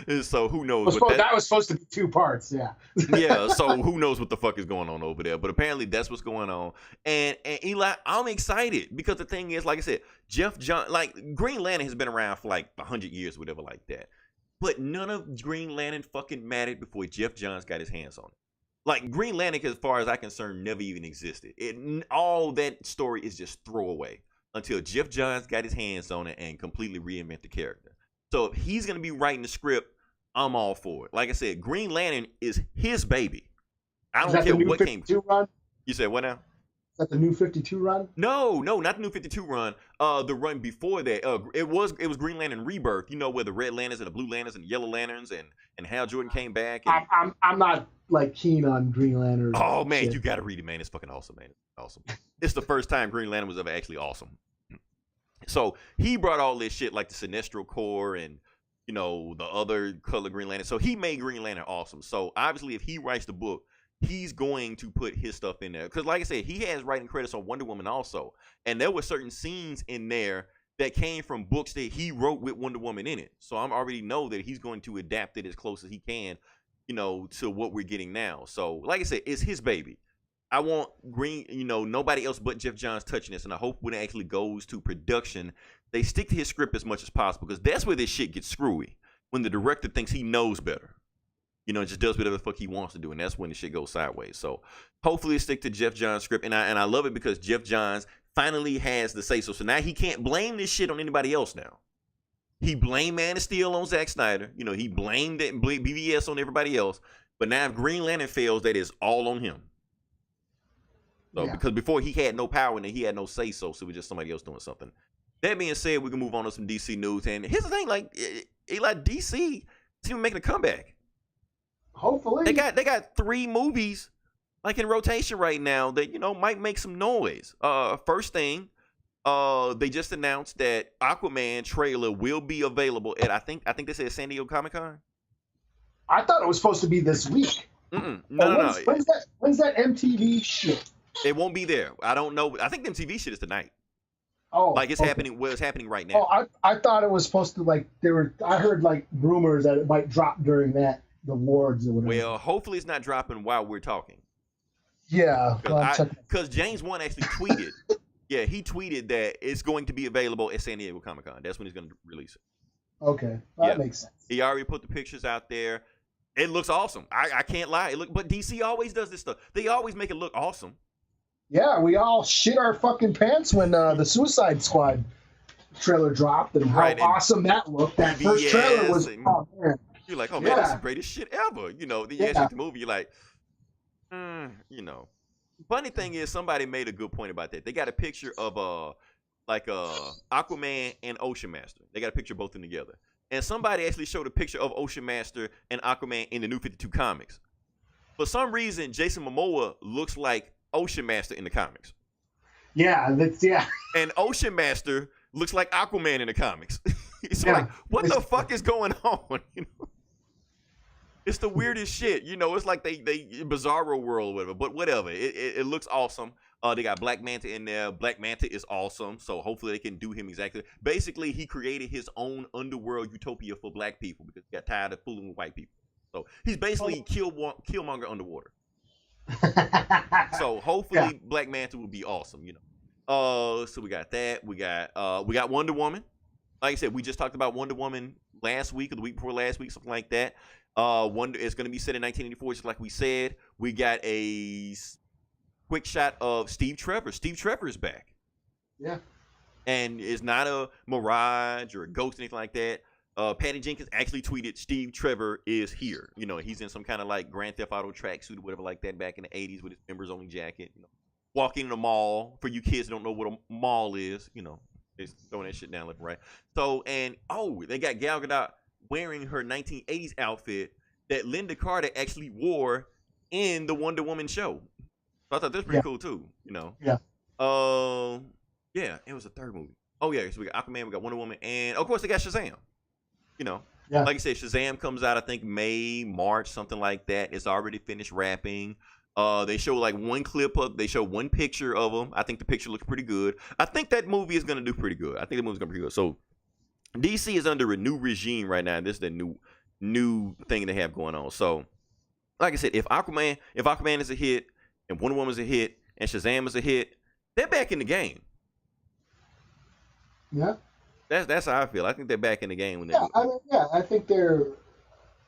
And so who knows that was supposed to be 2 parts, yeah. Yeah, so who knows what the fuck is going on over there? But apparently that's what's going on. And Eli, I'm excited because the thing is, like I said, Jeff John, like Green Lantern has been around for like 100 years, whatever, like that. But none of Green Lantern fucking mattered before Jeff Johns got his hands on it. Like Green Lantern, as far as I'm concerned, never even existed. All that story is just throwaway until Jeff Johns got his hands on it and completely reinvent the character. So if he's gonna be writing the script, I'm all for it. Like I said, Green Lantern is his baby. I don't care what came. Run? You said what now? Is that the New 52 run? No, not the New 52 run. The run before that, it was Green Lantern Rebirth. You know, where the Red Lanterns and the Blue Lanterns and the Yellow Lanterns and Hal Jordan came back. And... I'm not like keen on Green Lantern. Oh man, shit. You gotta read it, man. It's fucking awesome, man. It's awesome. It's the first time Green Lantern was ever actually awesome. So he brought all this shit like the Sinestro Corps and, you know, the other color Green Lantern. So he made Green Lantern awesome. So obviously, if he writes the book, he's going to put his stuff in there. Because like I said, he has writing credits on Wonder Woman also. And there were certain scenes in there that came from books that he wrote with Wonder Woman in it. So I already know that he's going to adapt it as close as he can, you know, to what we're getting now. So like I said, it's his baby. I want Green, you know, nobody else but Jeff Johns touching this. And I hope when it actually goes to production, they stick to his script as much as possible. Because that's where this shit gets screwy. When the director thinks he knows better. You know, just does whatever the fuck he wants to do. And that's when the shit goes sideways. So hopefully stick to Jeff Johns' script. And I love it because Jeff Johns finally has the say-so. So now he can't blame this shit on anybody else now. He blamed Man of Steel on Zack Snyder. You know, he blamed BVS on everybody else. But now if Green Lantern fails, that is all on him. So, yeah. Because before he had no power and he had no say-so, so it was just somebody else doing something. That being said, we can move on to some DC news. And here's the thing, like, Eli, DC is even making a comeback. Hopefully. They got 3 movies, like, in rotation right now that, you know, might make some noise. First thing, they just announced that Aquaman trailer will be available at, I think they said San Diego Comic-Con. I thought it was supposed to be this week. No. When's that MTV shit? It won't be there. I don't know. I think the MTV shit is tonight. Oh, like it's happening. Well, it's happening right now. Oh, I thought it was supposed to, like, I heard like rumors that it might drop during the awards or whatever. Well, hopefully it's not dropping while we're talking. Yeah, because James Wan actually tweeted. Yeah, he tweeted that it's going to be available at San Diego Comic-Con. That's when he's going to release it. Okay, that makes sense. He already put the pictures out there. It looks awesome. I can't lie. But DC always does this stuff. They always make it look awesome. Yeah, we all shit our fucking pants when the Suicide Squad trailer dropped and how awesome that looked. That first trailer was, oh man. You're like, oh man, that's the greatest shit ever. You know, then you actually see the movie, you're like, you know. Funny thing is, somebody made a good point about that. They got a picture of Aquaman and Ocean Master. They got a picture of both of them together. And somebody actually showed a picture of Ocean Master and Aquaman in the New 52 comics. For some reason, Jason Momoa looks like Ocean Master in the comics. Yeah. And Ocean Master looks like Aquaman in the comics. It's like, what the fuck is going on? You know? It's the weirdest shit. You know, it's like they Bizarro World or whatever. But whatever. It looks awesome. They got Black Manta in there. Black Manta is awesome. So hopefully they can do him exactly. Basically, he created his own underworld utopia for black people because he got tired of fooling with white people. So he's basically Killmonger underwater. So hopefully Black Manta will be awesome, you know. So we got that. We got Wonder Woman. Like I said, we just talked about Wonder Woman last week or the week before last week, something like that. It's going to be set in 1984, just like we said. We got a quick shot of Steve Trevor. Steve Trevor is back. Yeah. And it's not a mirage or a ghost or anything like that. Patty Jenkins actually tweeted, Steve Trevor is here. You know, he's in some kind of like Grand Theft Auto tracksuit or whatever like that back in the 80s with his members only jacket. You know, walking in a mall. For you kids that don't know what a mall is, you know, they're throwing that shit down left and right. So, and they got Gal Gadot wearing her 1980s outfit that Linda Carter actually wore in the Wonder Woman show. So I thought that's pretty cool too, you know. Yeah. It was a third movie. Oh yeah, so we got Aquaman, we got Wonder Woman, and of course they got Shazam. You know, like I said, Shazam comes out, I think May, March, something like that. It's already finished wrapping. They show like one clip they show one picture of him. I think the picture looks pretty good. I think that movie is gonna do pretty good. So DC is under a new regime right now. This is the new thing they have going on. So, like I said, if Aquaman is a hit, and Wonder Woman is a hit, and Shazam is a hit, they're back in the game. Yeah. That's how I feel. I think they're back in the game when they. I think they're,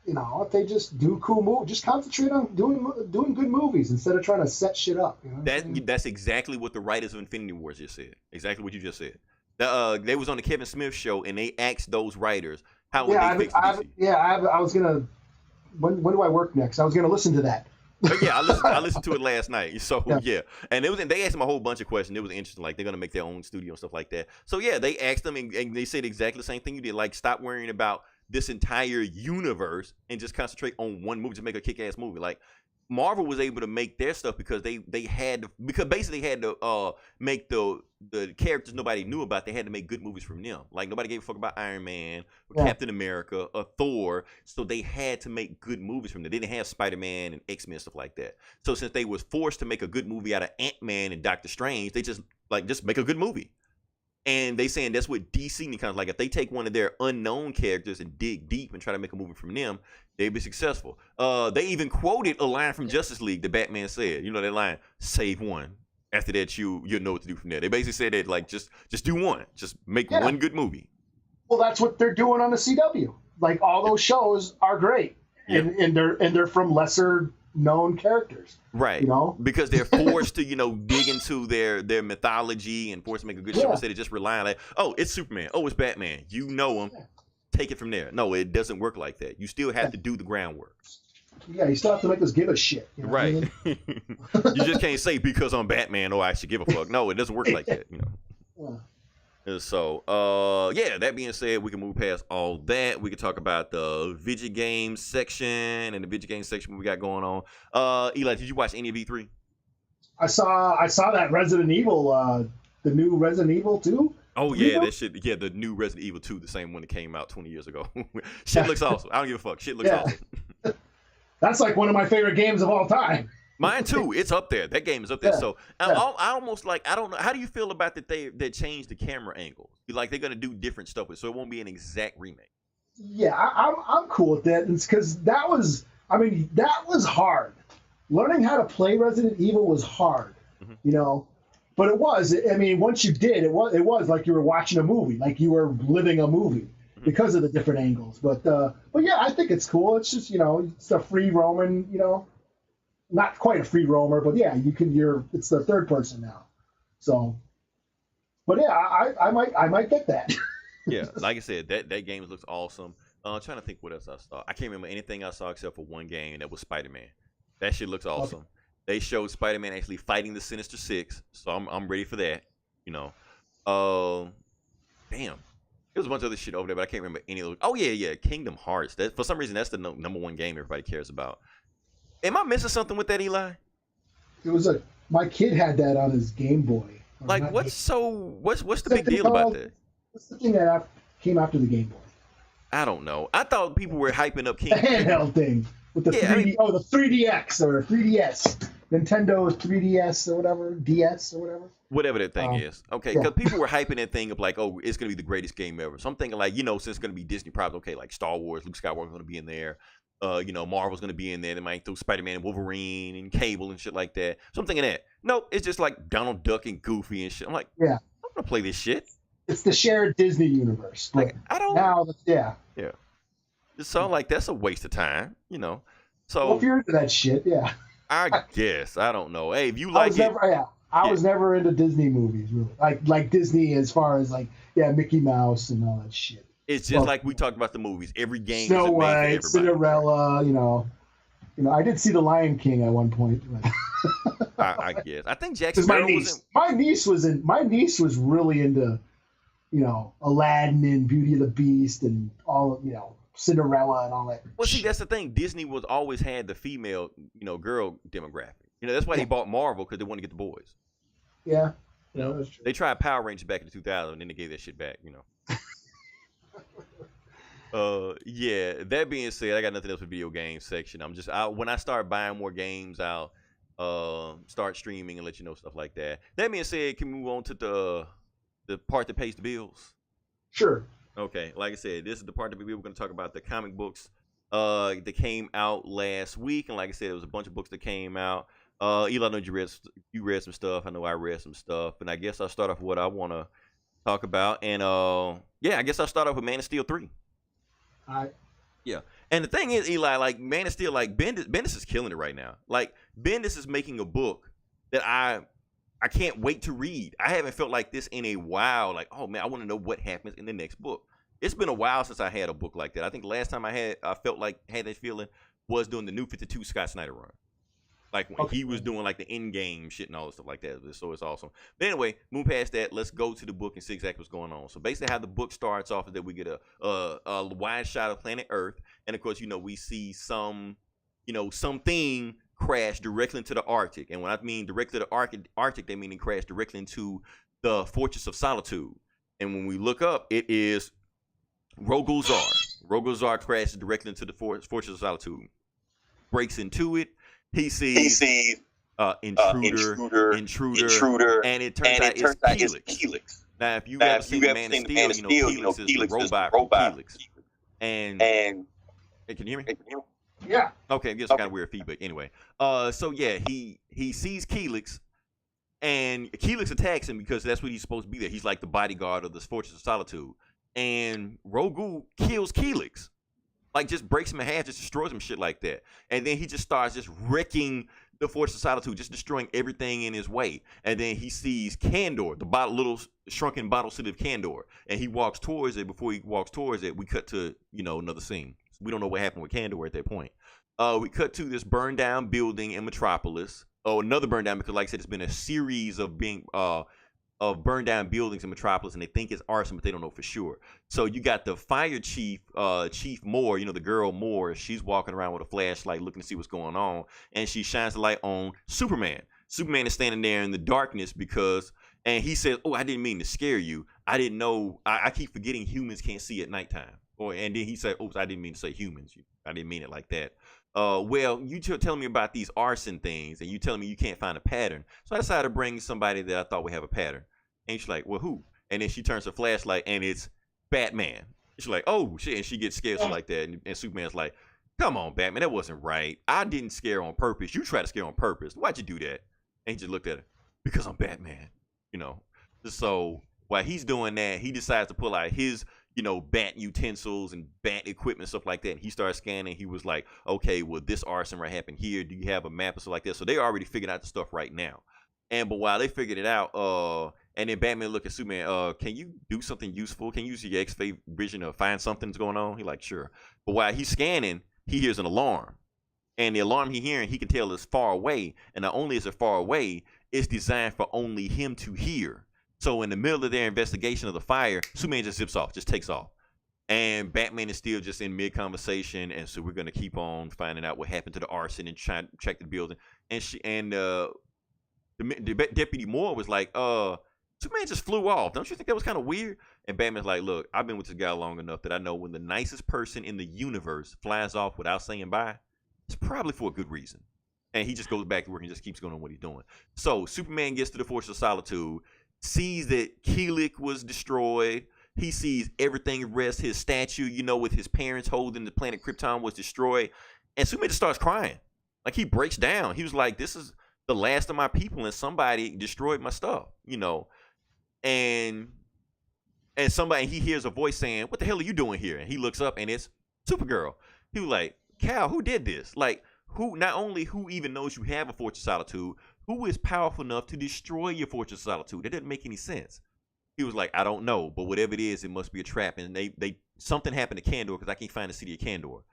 if they just do cool movies, just concentrate on doing good movies instead of trying to set shit up. You know that's exactly what the writers of Infinity Wars just said. Exactly what you just said. They was on the Kevin Smith show and they asked those writers how would they fix DC. I was gonna. When do I work next? I was gonna listen to that. Yeah, I listened to it last night. So yeah. And they asked them a whole bunch of questions. It was interesting. Like they're gonna make their own studio and stuff like that. So yeah, they asked them and they said exactly the same thing you did. Like stop worrying about this entire universe and just concentrate on one movie to make a kick-ass movie. Like Marvel was able to make their stuff because they had to make the characters nobody knew about. They had to make good movies from them. Like nobody gave a fuck about Iron Man or Captain America or Thor, so they had to make good movies from them. They didn't have Spider-Man and X-Men and stuff like that. So since they was forced to make a good movie out of Ant-Man and Doctor Strange, they just make a good movie. And they saying that's what DC kind of like. If they take one of their unknown characters and dig deep and try to make a movie from them, they'd be successful. They even quoted a line from Justice League that Batman said. You know that line, save one. After that, you'll know what to do from there. They basically said that like just do one. Just make one good movie. Well, that's what they're doing on the CW. Like all those shows are great. And they're from lesser known characters. Right. Because they're forced to, dig into their mythology and forced to make a good show instead of just relying like, oh, it's Superman. Oh, it's Batman. You know him. Yeah. Take it from there. No, it doesn't work like that. You still have to do the groundwork. Yeah, you still have to make us give a shit. Right. I mean? You just can't say because I'm Batman, I should give a fuck. No, it doesn't work like that, Yeah. So, that being said, we can move past all that. We can talk about the video game section and the video game section we got going on. Eli, did you watch any of E3? I saw that Resident Evil, the new Resident Evil 2. Oh, yeah, that shit. Yeah, the new Resident Evil 2, the same one that came out 20 years ago. Shit looks awesome. I don't give a fuck. Shit looks awesome. That's like one of my favorite games of all time. Mine too. It's up there. That game is up there. So I almost like, I don't know. How do you feel about that they changed the camera angles? Like they're gonna do different stuff with, so it won't be an exact remake. Yeah, I'm cool with that. It's because that was hard. Learning how to play Resident Evil was hard, But it was. I mean, once you did, it was like you were watching a movie, like you were living a movie because of the different angles. But yeah, I think it's cool. It's just it's a free roaming, not quite a free roamer, but yeah, it's the third person now. So, but yeah, I might get that. Yeah, like I said, that game looks awesome. I'm trying to think what else I saw. I can't remember anything I saw except for one game, and that was Spider-Man. That shit looks awesome. Okay. They showed Spider-Man actually fighting the Sinister Six, so I'm ready for that. Damn. There was a bunch of other shit over there, but I can't remember any of those. Oh yeah, Kingdom Hearts. That for some reason that's the number one game everybody cares about. Am I missing something with that, Eli? It was my kid had that on his Game Boy. Like what's the big deal about that? What's the thing that came after the Game Boy? I don't know. I thought people were hyping up the handheld thing with the 3D. The 3DX or 3DS, Nintendo 3DS or whatever, DS or whatever. Whatever that thing is. Okay, because people were hyping that thing up like, oh, it's going to be the greatest game ever. So I'm thinking like, since it's going to be Disney property, okay, like Star Wars, Luke Skywalker's going to be in there. Marvel's going to be in there. They might throw Spider-Man and Wolverine and Cable and shit like that. So I'm thinking that. Nope, it's just like Donald Duck and Goofy and shit. I'm like, I'm going to play this shit. It's the shared Disney universe. Like, I don't... Now, Yeah. So like, that's a waste of time, So... Well, if you're into that shit, yeah. I guess. I don't know. Hey, if you like it... I was never into Disney movies, really. Like Disney as far as Mickey Mouse and all that shit. It's just like we talked about the movies. Every game Snow is made White, for everybody. Cinderella, I did see The Lion King at one point. I guess. I think Jack Sparrow my niece was really into, Aladdin and Beauty and the Beast and all, Cinderella and all that. Well, see, that's the thing. Disney was always had the female, girl demographic. That's why they bought Marvel, because they wanted to get the boys. Yeah. That's true. They tried Power Rangers back in 2000, and then they gave that shit back, That being said, I got nothing else for video game section. When I start buying more games, I'll start streaming and let you know stuff like that. That being said, can we move on to the part that pays the bills? Sure. Okay, like I said, this is the part that we were going to talk about the comic books that came out last week, and like I said, there was a bunch of books that came out. Eli, I know you read some stuff. I know I read some stuff, and I guess I'll start off with what I want to talk about. And yeah, I guess I'll start off with Man of Steel 3. All right. Yeah, and the thing is, Eli, like Man of Steel, like Bendis is killing it right now. Like Bendis is making a book that I can't wait to read. I haven't felt like this in a while. Like, oh man, I want to know what happens in the next book. It's been a while since I had a book like that. I think the last time I felt like had that feeling was doing the New 52 Scott Snyder run. Like when he was doing like the end game shit and all this stuff like that. So it's awesome. But anyway, move past that. Let's go to the book and see exactly what's going on. So basically, how the book starts off is that we get a wide shot of planet Earth, and of course, we see something crash directly into the Arctic. And when I mean directly to the Arctic, they mean it crashed directly into the Fortress of Solitude. And when we look up, it is Rogol-Zar. Rogol-Zar crashes directly into the Fortress of Solitude. Breaks into it. He sees intruder, and it turns out it's Helix. Now, if you've ever seen Man of Steel, Helix is the robot from Helix. And hey, can you hear me? Yeah. Okay, I guess some kind of weird feedback. Anyway, so yeah, he sees Helix, and Helix attacks him because that's what he's supposed to be there. He's like the bodyguard of this Fortress of Solitude, and Rogol kills Helix, like just breaks him in half, just destroys him, shit like that. And then he just starts just wrecking the Fortress of Solitude, just destroying everything in his way. And then he sees Kandor, the little shrunken bottle city of Kandor, and he walks towards it. Before he walks towards it, we cut to another scene. We don't know what happened with Kandor at that point. We cut to this burned down building in Metropolis. Oh, another burned down because, like I said, it's been a series of burned down buildings in Metropolis, and they think it's arson, but they don't know for sure. So you got the fire chief, Chief Moore, the girl Moore. She's walking around with a flashlight looking to see what's going on, and she shines the light on Superman. Superman is standing there in the darkness and he says, "Oh, I didn't mean to scare you. I didn't know. I keep forgetting humans can't see at nighttime." And then he said, "Oops, I didn't mean to say humans. I didn't mean it like that." Well, you telling me about these arson things, and you telling me you can't find a pattern. So I decided to bring somebody that I thought would have a pattern. And she's like, "Well, who?" And then she turns her flashlight, and it's Batman. She's like, "Oh shit!" And she gets scared like that. And Superman's like, "Come on, Batman, that wasn't right. I didn't scare on purpose. You tried to scare on purpose. Why'd you do that?" And he just looked at her, "Because I'm Batman." So while he's doing that, he decides to pull out his bat utensils and bat equipment, stuff like that. And he started scanning. He was like, "Okay, well, this arson right happened here. Do you have a map or stuff like that?" So they already figured out the stuff right now. But while they figured it out, and then Batman looked at Superman, "Can you do something useful? Can you use your X-ray vision to find something's going on?" He like, "Sure." But while he's scanning, he hears an alarm. And the alarm he's hearing, he can tell is far away. And not only is it far away, it's designed for only him to hear. So in the middle of their investigation of the fire, Superman just zips off, just takes off. And Batman is still just in mid-conversation, and so we're going to keep on finding out what happened to the arson and try to check the building. And the Deputy Moore was like, Superman just flew off. Don't you think that was kind of weird? And Batman's like, "Look, I've been with this guy long enough that I know when the nicest person in the universe flies off without saying bye, it's probably for a good reason." And he just goes back to work and just keeps going on what he's doing. So Superman gets to the Fortress of Solitude, sees that Helix was destroyed. He sees everything rest. His statue, with his parents holding the planet Krypton, was destroyed. And Superman just starts crying. Like, he breaks down. He was like, "This is the last of my people, and somebody destroyed my stuff," And he hears a voice saying, "What the hell are you doing here?" And he looks up, and it's Supergirl. He was like, "Cal, who did this? Like, who even knows you have a Fortress of Solitude? Who is powerful enough to destroy your Fortress of Solitude? That doesn't make any sense." He was like, "I don't know, but whatever it is, it must be a trap." And something happened to Kandor because I can't find the city of Kandor.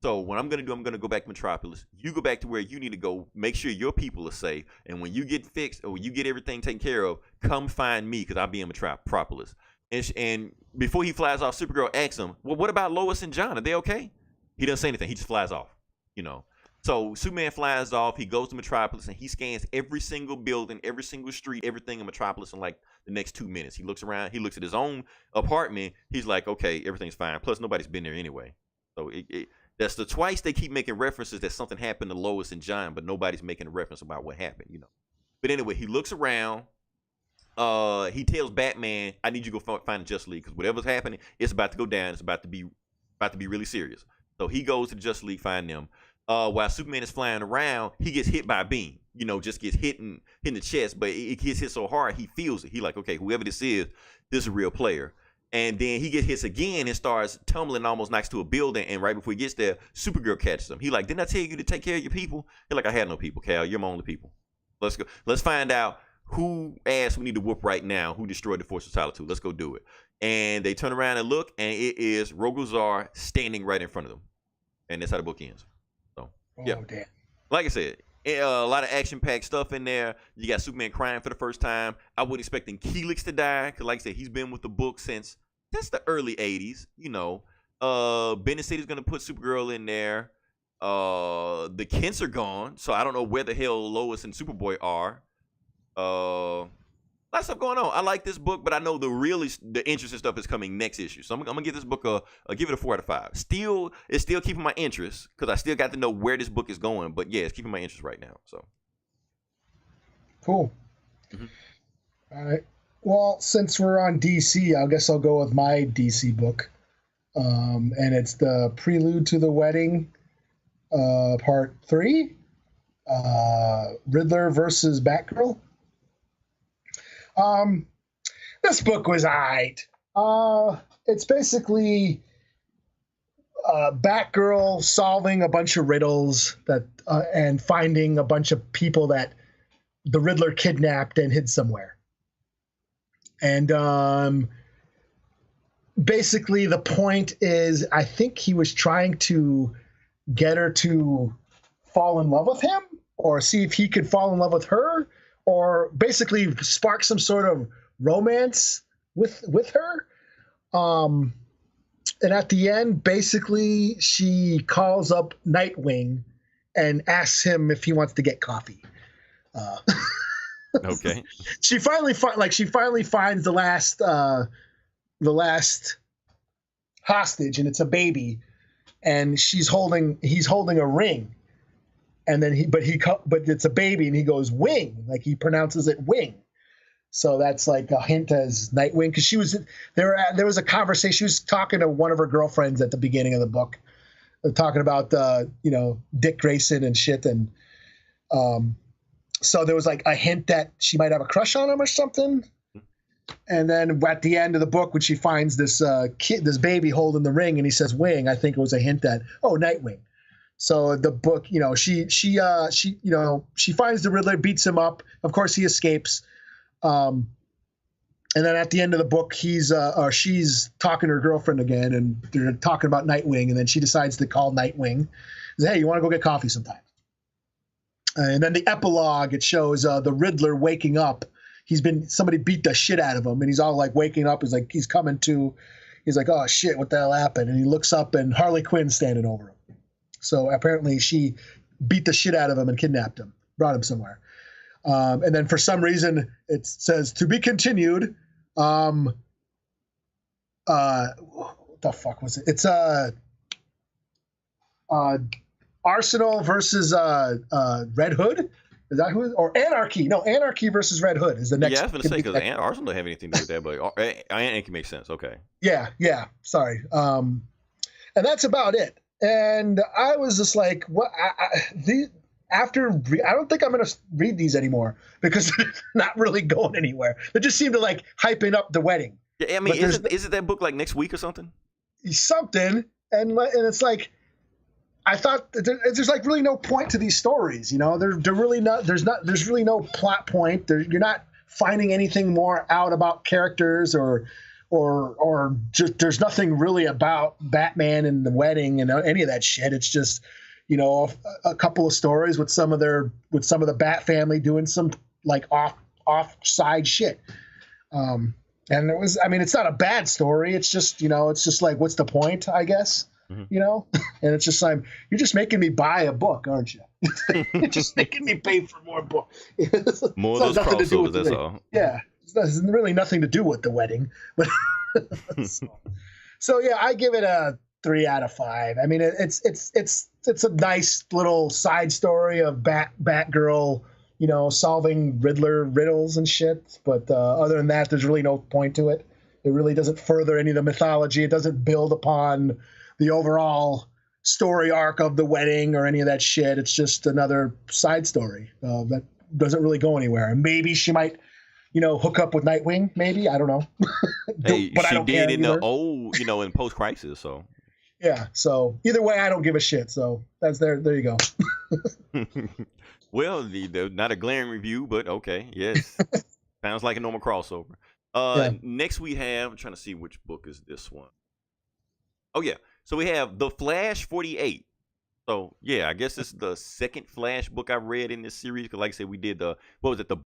So what I'm gonna do, I'm gonna go back to Metropolis. You go back to where you need to go. Make sure your people are safe. And when you get fixed or you get everything taken care of, come find me because I'll be in Metropolis. And before he flies off, Supergirl asks him, "Well, what about Lois and John? Are they okay?" He doesn't say anything. He just flies off. So Superman flies off. He goes to Metropolis and he scans every single building, every single street, everything in Metropolis in like the next 2 minutes. He looks around. He looks at his own apartment. He's like, "Okay, everything's fine. Plus, nobody's been there anyway." So that's the twice they keep making references that something happened to Lois and John, but nobody's making a reference about what happened, But anyway, he looks around. he tells Batman, "I need you to go find the Justice League because whatever's happening, it's about to go down. It's about to be really serious." So he goes to the Justice League, find them. While Superman is flying around, he gets hit by a beam. Just gets hit in the chest, but it gets hit so hard he feels it. He like, okay, whoever this is a real player. And then he gets hit again and starts tumbling almost next to a building. And right before he gets there, Supergirl catches him. He like, didn't I tell you to take care of your people? He's like, I had no people, Cal. You're my only people. Let's go. Let's find out who ass we need to whoop right now, who destroyed the Force of Solitude. Let's go do it. And they turn around and look, and it is Rogozar standing right in front of them. And that's how the book ends. So, yeah. Damn. Like I said, a lot of action-packed stuff in there. You got Superman crying for the first time. I wasn't expecting Helix to die, because like I said, he's been with the book since the early 80s. Bendis said he's going to put Supergirl in there. The Kents are gone, so I don't know where the hell Lois and Superboy are. A lot of stuff going on. I like this book, but I know the interesting stuff is coming next issue. So I'm gonna give this book give it a 4 out of 5. It's still keeping my interest because I still got to know where this book is going. But yeah, it's keeping my interest right now. So cool. Mm-hmm. All right. Well, since we're on DC, I guess I'll go with my DC book, and it's the Prelude to the Wedding, Part 3, Riddler versus Batgirl. This book was alright. It's basically Batgirl solving a bunch of riddles and finding a bunch of people that the Riddler kidnapped and hid somewhere. And basically the point is, I think he was trying to get her to fall in love with him, or see if he could fall in love with her, or basically spark some sort of romance with her. And at the end, basically, she calls up Nightwing and asks him if he wants to get coffee. Okay. She finally finds the last hostage, and it's a baby, and he's holding a ring. And then but it's a baby, and he goes wing, like he pronounces it wing. So that's like a hint as Nightwing, because there was a conversation. She was talking to one of her girlfriends at the beginning of the book, talking about Dick Grayson and shit, and so there was like a hint that she might have a crush on him or something. And then at the end of the book, when she finds this this baby holding the ring, and he says wing, I think it was a hint that Nightwing. So the book, she finds the Riddler, beats him up. Of course, he escapes. And then at the end of the book, she's talking to her girlfriend again, and they're talking about Nightwing. And then she decides to call Nightwing. Says, hey, you want to go get coffee sometime? And then the epilogue, it shows the Riddler waking up. Somebody beat the shit out of him, and he's all like waking up. He's coming to. He's like, oh shit, what the hell happened? And he looks up, and Harley Quinn's standing over him. So apparently she beat the shit out of him and kidnapped him, brought him somewhere. And then for some reason it says to be continued. What the fuck was it? It's Arsenal versus Red Hood. Is that who? Or Anarchy? No, Anarchy versus Red Hood is the next. Yeah, I was going to say, because Arsenal don't have anything to do with that, but Anarchy makes sense. Okay. Yeah. Sorry. And that's about it. And I was just like, what? I don't think I'm going to read these anymore, because they're not really going anywhere. They just seem to like hyping up the wedding. Yeah, I mean, isn't that book like next week or something? Something, and it's like, I thought there's like really no point to these stories. They're really not. There's really no plot point. You're not finding anything more out about characters or just, there's nothing really about Batman and the wedding and any of that shit. It's just, a couple of stories with some of the Bat family doing some like offside shit. And it was, I mean, it's not a bad story. It's just, it's just like, what's the point, I guess, and it's just like, you're just making me buy a book, aren't you? You're just making me pay for more books. More of those crossovers, that's all. Yeah. There's really nothing to do with the wedding, but so yeah, I give it a 3 out of 5. I mean, it's a nice little side story of Batgirl, solving Riddler riddles and shit. But other than that, there's really no point to it. It really doesn't further any of the mythology. It doesn't build upon the overall story arc of the wedding or any of that shit. It's just another side story that doesn't really go anywhere. And maybe she might, hook up with Nightwing. Maybe, I don't know. Hey, but she I don't did care in either. the old, in post-crisis. So Yeah. So either way, I don't give a shit. So that's there. There you go. well, not a glaring review, but okay, yes, sounds like a normal crossover. Yeah. Next we have. I'm trying to see which book is this one. Oh yeah, so we have The Flash 48. So yeah, I guess this is the second Flash book I've read in this series. Cause like I said, we did the